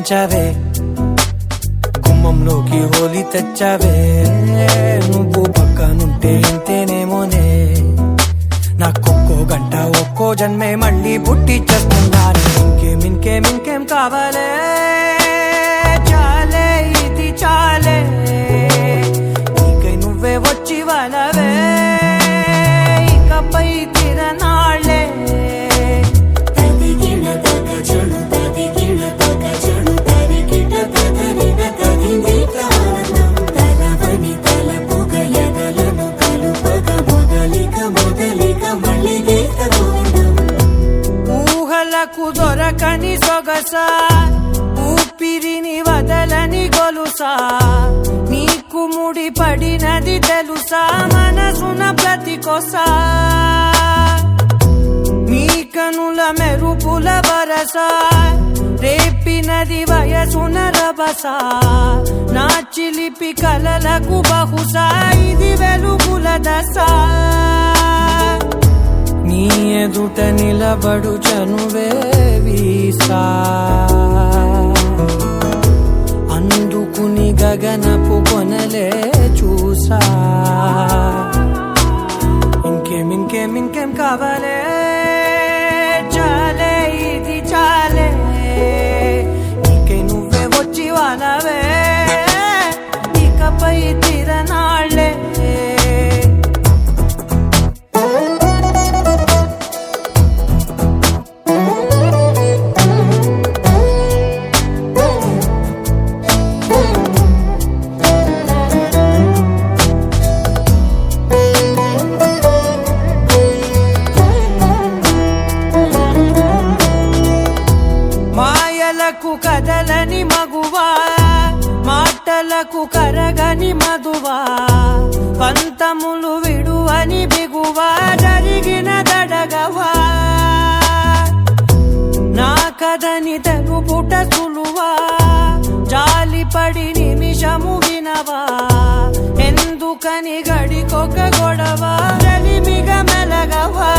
పెంచావే గుమ్మంలోకి హోలీ తెచ్చావే నువ్వు పక్కనుంటే ఇంతేనేమోనే నాకొక్కో గంట ఒక్కో జన్మే మళ్ళీ పుట్టి చేస్తున్నాను ఇంకేం కావాలే చాలే ఇది చాలే నీకై నువ్వే వచ్చి వాళ్ళవే ఇకపై తిరనాళ్ళే ఊహలకు దొరకని సొగసా ఊపిరిని వదలని గొలుసా నీకు ముడి పడినది తెలుసా మనసున ప్రతి కొసా నీ కనుల మెరుపుల వరసా రేపినది వయసున రభసా నా చిలిపి కలలకు బహుశా ఇది వెలుగుల దశ నీ ఎదుట నిలబడు చనువే వీసా అందుకుని గగనపు కొనలే చూసా ఇంకేం కావాలే చాలే ఇది చాలే నీకై నువ్వే వచ్చి వానవే ఇకపై తిరనాళ్ళే మాయలకు కదలని మగువా మాటలకు కరగని మధువా పంతములు విడువని బిగువా జరిగిన దడగవా నా కథని తెలుపుట సులువా జాలిపడి నిమిషము వినవా ఎందుకని గడికొక గొడవ రలిమిగ మెలగవా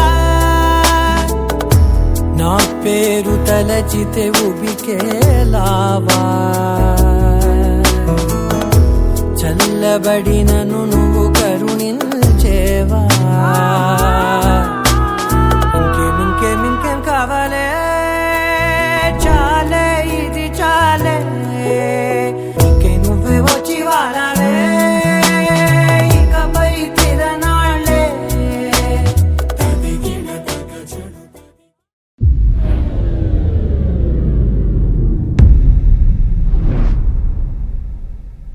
నా పేరు తలచితే ఉబికేలావా చల్లబడిన